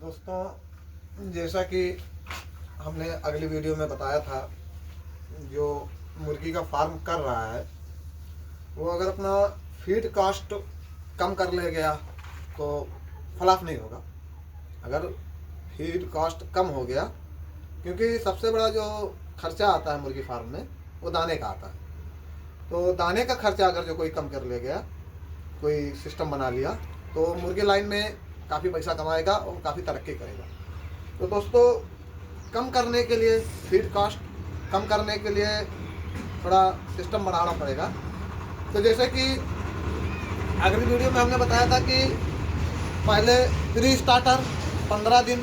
दोस्तों, जैसा कि हमने अगली वीडियो में बताया था, जो मुर्गी का फार्म कर रहा है वो अगर अपना फीड कास्ट कम कर ले गया तो फ्लॉप नहीं होगा। अगर फीड कास्ट कम हो गया, क्योंकि सबसे बड़ा जो खर्चा आता है मुर्गी फार्म में वो दाने का आता है, तो दाने का खर्चा अगर जो कोई कम कर ले गया, कोई सिस्टम बना लिया, तो मुर्गी लाइन में काफ़ी पैसा कमाएगा और काफ़ी तरक्की करेगा। तो दोस्तों, कम करने के लिए फीड कास्ट कम करने के लिए थोड़ा सिस्टम बनाना पड़ेगा। तो जैसे कि अगली वीडियो में हमने बताया था कि पहले प्री स्टार्टर 15 दिन,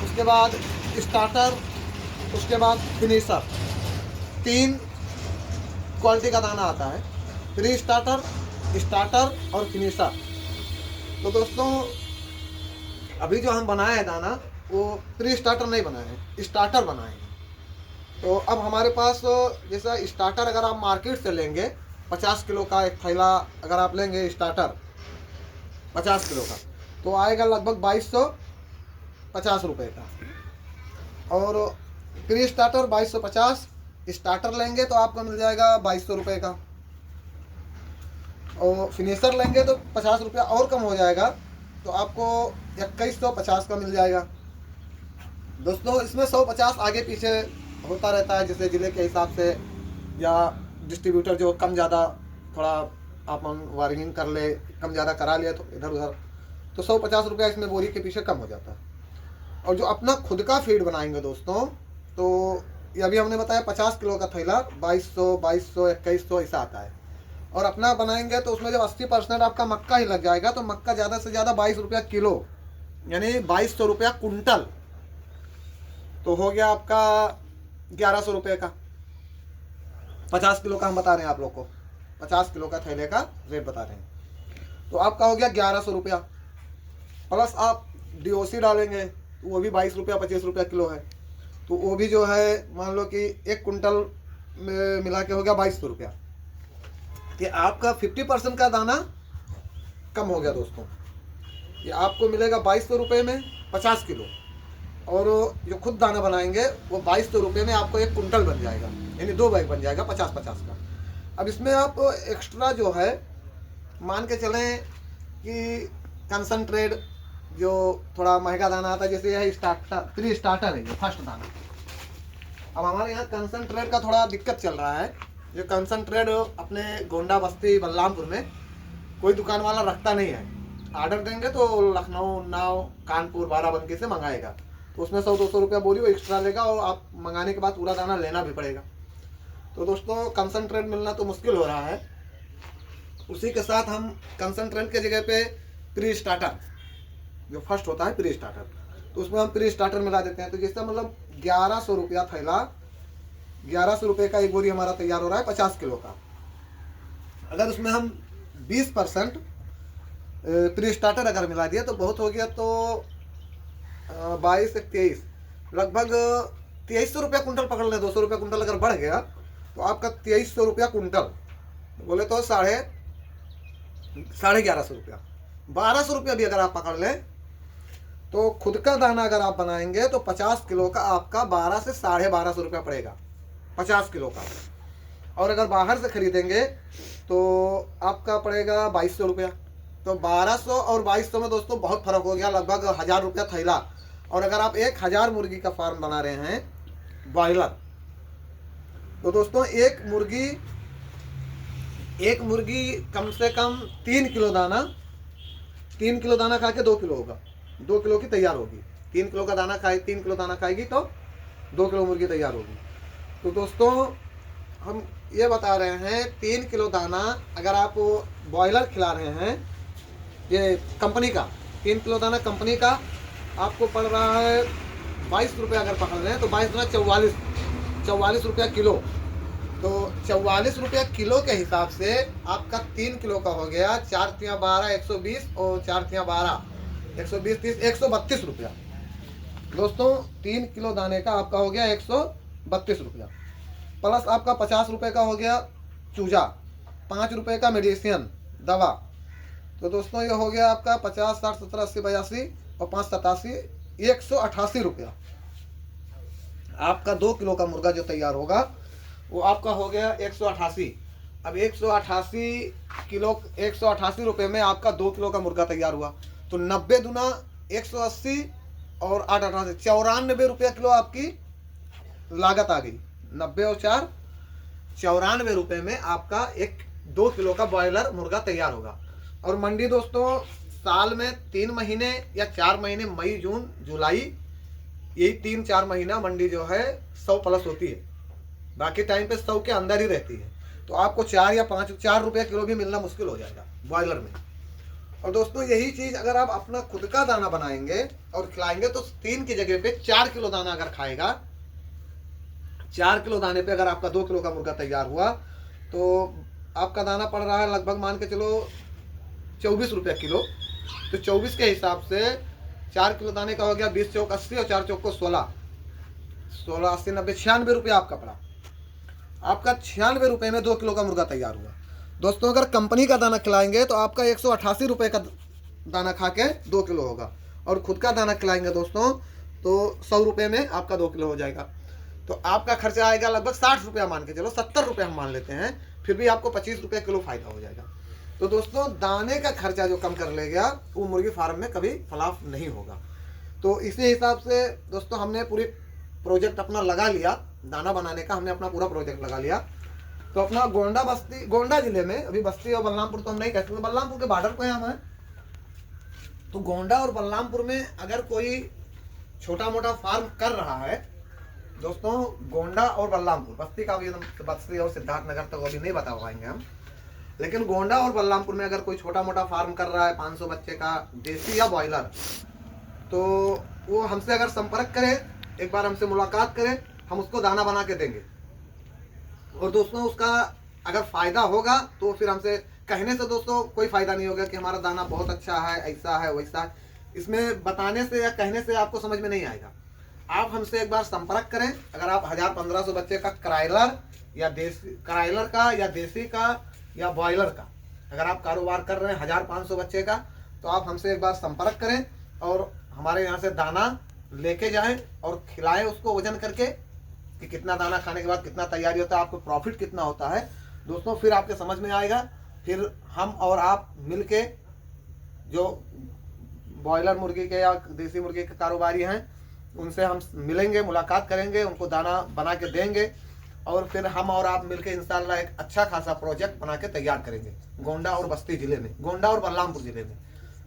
उसके बाद स्टार्टर, उसके बाद फिनिशर, 3 क्वालिटी का दाना आता है, प्री स्टार्टर, स्टार्टर और फिनिशर। तो दोस्तों, अभी जो हम बनाए हैं दाना वो प्री स्टार्टर नहीं बनाए हैं, स्टार्टर बनाए हैं। तो अब हमारे पास जैसा स्टार्टर अगर आप मार्केट से लेंगे 50 किलो का एक थैला, अगर आप लेंगे स्टार्टर 50 किलो का, तो आएगा लगभग 2250 रुपये का। और प्री स्टार्टर 2250, स्टार्टर लेंगे तो आपको मिल जाएगा 2200 रुपये का, और फिनिशर लेंगे तो 50 रुपया और कम हो जाएगा, तो आपको 2150 का मिल जाएगा। दोस्तों, इसमें 150 आगे पीछे होता रहता है, जैसे ज़िले के हिसाब से, या डिस्ट्रीब्यूटर जो कम ज़्यादा थोड़ा अपन वार्निंग कर ले, कम ज़्यादा करा लिया तो इधर उधर, तो 150 रुपया इसमें बोरी के पीछे कम हो जाता है। और जो अपना खुद का फीड बनाएंगे दोस्तों, तो ये अभी हमने बताया 50 किलो का थैला 2200, 2100 ऐसा आता है। और अपना बनाएंगे तो उसमें जब 80% आपका मक्का ही लग जाएगा, तो मक्का ज़्यादा से ज़्यादा 22 रुपया किलो, यानी 2200 रुपया कुंटल, तो हो गया आपका 1100 रुपये का। 50 किलो का हम बता रहे हैं आप लोग को, 50 किलो का थैले का रेट बता रहे हैं, तो आपका हो गया 1100 रुपया। प्लस आप DOC डालेंगे तो वो भी 22 रुपया 25 रुपया किलो है, तो वो भी जो है मान लो कि 1 कुंटल में मिला के हो गया 2200 रुपया। ये आपका 50% का दाना कम हो गया दोस्तों। ये आपको मिलेगा 2200 रुपये में 50 किलो, और जो खुद दाना बनाएंगे वो 2200 रुपये में आपको 1 कुंटल बन जाएगा, यानी 2 बैग बन जाएगा 50-50 का। अब इसमें आप एक्स्ट्रा जो है मान के चलें कि कंसनट्रेट, जो थोड़ा महंगा दाना आता है, जैसे यह स्टार्टर, प्री स्टार्टर है, ये फर्स्ट दाना। अब हमारे यहाँ कंसनट्रेट का थोड़ा दिक्कत चल रहा है। जो कंसनट्रेट अपने गोंडा बस्ती बलरामपुर में कोई दुकान वाला रखता नहीं है। ऑर्डर देंगे तो लखनऊ, उन्नाव, कानपुर, बाराबंकी से मंगाएगा, तो उसमें 100-200 रुपया बोरी वो एक्स्ट्रा लेगा, और आप मंगाने के बाद पूरा दाना लेना भी पड़ेगा। तो दोस्तों, कंसनट्रेट मिलना तो मुश्किल हो रहा है। उसी के साथ हम कंसनट्रेट के जगह पे प्री स्टार्टर, जो फर्स्ट होता है प्री स्टार्टर, तो उसमें हम प्री स्टार्टर मिला देते हैं। तो जिससे मतलब 1100 रुपया थैला, 1100 रुपये का एक बोरी हमारा तैयार हो रहा है 50 किलो का। अगर उसमें हम 20% प्री स्टार्टर अगर मिला दिया तो बहुत हो गया, तो 22 से 23, लगभग 2300 रुपया कुंटल पकड़ लें। 200 रुपया कुंटल अगर बढ़ गया तो आपका 2300 रुपया कुंटल, बोले तो 1150 रुपया, 1200 रुपया भी अगर आप पकड़ लें, तो खुद का दाना अगर आप बनाएंगे तो 50 किलो का आपका 12 से 1250 रुपया पड़ेगा 50 किलो का। और अगर बाहर से खरीदेंगे तो आपका पड़ेगा 2200 रुपया। तो 1200 और 2200 में दोस्तों बहुत फर्क हो गया, लगभग 1000 रुपया थैला। और अगर आप 1000 मुर्गी का फार्म बना रहे हैं बॉयलर, तो दोस्तों एक मुर्गी कम से कम 3 किलो दाना, 3 किलो दाना खा के 2 किलो होगा, 2 किलो की तैयार होगी। 3 किलो का दाना खाए, 3 किलो दाना खाएगी तो 2 किलो मुर्गी तैयार होगी। तो दोस्तों, हम ये बता रहे हैं 3 किलो दाना अगर आप बॉयलर खिला रहे हैं, ये कंपनी का 3 किलो दाना कंपनी का आपको पड़ रहा है 22 रुपये। अगर पकड़ रहे हैं तो 22 गुना 44 रुपया किलो। तो 44 रुपया किलो के हिसाब से आपका 3 किलो का हो गया 4 तिया 12, 120, और 4 तिया 12, 120, 30, 132 रुपया। दोस्तों, 3 किलो दाने का आपका हो गया 132 रुपया। प्लस आपका 50 रुपये का हो गया चूजा, 5 रुपये का मेडिसिन दवा। तो दोस्तों, ये हो गया आपका 50, 60, 70, 80, 82 और 5, 87, 188 रुपया। आपका 2 किलो का मुर्गा जो तैयार होगा वो आपका हो गया 188। अब 188 रुपये में आपका 2 किलो का मुर्गा तैयार हुआ। तो 90 दूना 180 और 8 88 94 रुपया किलो आपकी लागत आ गई। 90 और 4 94 रुपये में आपका 2 किलो का ब्रॉयलर मुर्गा तैयार होगा। और मंडी दोस्तों साल में 3 महीने या 4 महीने, मई जून जुलाई, यही 3-4 महीना मंडी जो है 100 प्लस होती है, बाकी टाइम पे 100 के अंदर ही रहती है। तो आपको 4 या 4 रुपये किलो भी मिलना मुश्किल हो जाएगा ब्रॉयलर में। और दोस्तों यही चीज़ अगर आप अपना खुद का दाना बनाएंगे और खिलाएंगे तो 3 की जगह पे 4 किलो दाना अगर खाएगा, 4 किलो दाने पे अगर आपका 2 किलो का मुर्गा तैयार हुआ तो आपका दाना पड़ रहा है लगभग मान के चलो 24 रुपये किलो। तो 24 के हिसाब से 4 किलो दाने का हो गया 20 चौक 80 और 4 चौक को 16 80 90 96 रुपये आपका पड़ा। आपका 96 रुपये में 2 किलो का मुर्गा तैयार हुआ। दोस्तों अगर कंपनी का दाना खिलाएंगे तो आपका 188 रुपये का दाना खा के 2 किलो होगा, और खुद का दाना खिलाएंगे दोस्तों तो 100 रुपये में आपका 2 किलो हो जाएगा। तो आपका खर्चा आएगा लगभग 60 रुपया, मान के चलो 70 रुपये हम मान लेते हैं, फिर भी आपको 25 रुपये किलो फायदा हो जाएगा। तो दोस्तों दाने का खर्चा जो कम कर लेगा वो मुर्गी फार्म में कभी फलाफ नहीं होगा। तो इसी हिसाब से दोस्तों हमने पूरी प्रोजेक्ट अपना लगा लिया, दाना बनाने का हमने अपना पूरा प्रोजेक्ट लगा लिया। तो अपना गोंडा बस्ती, गोंडा जिले में, अभी बस्ती और बलरामपुर तो हम नहीं कह सकते, बलरामपुर के बॉर्डर पे हम हैं। तो गोंडा और बलरामपुर में अगर कोई छोटा मोटा फार्म कर रहा है दोस्तों, गोंडा और बलरामपुर, बस्ती का भी बस्ती और सिद्धार्थनगर तक अभी नहीं बता पाएंगे हम, लेकिन गोंडा और बलरामपुर में अगर कोई छोटा मोटा फार्म कर रहा है 500 बच्चे का देसी या बॉयलर, तो वो हमसे अगर संपर्क करे, एक बार हमसे मुलाकात करे, हम उसको दाना बना के देंगे। और दोस्तों उसका अगर फ़ायदा होगा तो फिर हमसे कहने से दोस्तों कोई फ़ायदा नहीं होगा कि हमारा दाना बहुत अच्छा है, ऐसा है वैसा है। इसमें बताने से या कहने से आपको समझ में नहीं आएगा। आप हमसे एक बार संपर्क करें। अगर आप 1000-1500 बच्चे का कराइलर या देसी, कराइलर का या देसी का या बॉयलर का अगर आप कारोबार कर रहे हैं 1000-500 बच्चे का, तो आप हमसे एक बार संपर्क करें और हमारे यहाँ से दाना लेके जाएं और खिलाएं उसको वजन करके कि कितना दाना खाने के बाद कितना तैयारी होता है, आपको प्रॉफिट कितना होता है दोस्तों, फिर आपके समझ में आएगा। फिर हम और आप मिलके जो बॉयलर मुर्गी के या देसी मुर्गी के कारोबारी हैं उनसे हम मिलेंगे, मुलाकात करेंगे, उनको दाना बना के देंगे और फिर हम और आप मिलके इंशाल्लाह एक अच्छा खासा प्रोजेक्ट बना के तैयार करेंगे गोंडा और बस्ती जिले में, गोंडा और बलरामपुर जिले में।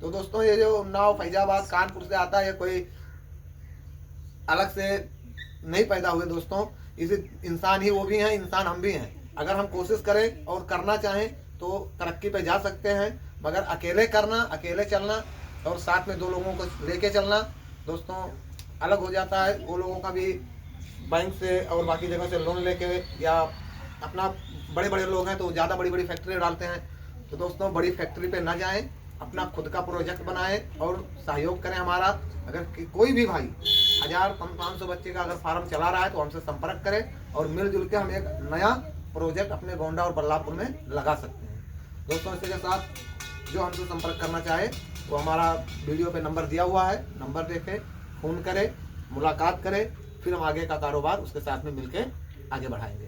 तो दोस्तों ये जो उन्नाव, फैजाबाद, कानपुर से आता है, कोई अलग से नहीं पैदा हुए दोस्तों, इसी इंसान ही वो भी हैं, इंसान हम भी हैं। अगर हम कोशिश करें और करना चाहें तो तरक्की पे जा सकते हैं, मगर अकेले करना, अकेले चलना और साथ में 2 लोगों को लेके चलना दोस्तों अलग हो जाता है। वो लोगों का भी बैंक से और बाकी जगह से लोन लेके, या अपना बड़े बड़े लोग हैं तो ज़्यादा बड़ी बड़ी फैक्ट्री डालते हैं। तो दोस्तों बड़ी फैक्ट्री पे ना जाएं, अपना खुद का प्रोजेक्ट बनाएं और सहयोग करें हमारा। अगर कोई भी भाई 1000-500 बच्चे का अगर फार्म चला रहा है तो हमसे संपर्क करें और मिलजुल के हम एक नया प्रोजेक्ट अपने गोंडा और बल्लापुर में लगा सकते हैं। दोस्तों इसी के साथ जो हमसे संपर्क करना चाहे तो हमारा वीडियो पे नंबर दिया हुआ है, नंबर देखें, फ़ोन करें, मुलाकात करें, फिर हम आगे का कारोबार उसके साथ में मिलकर आगे बढ़ाएंगे।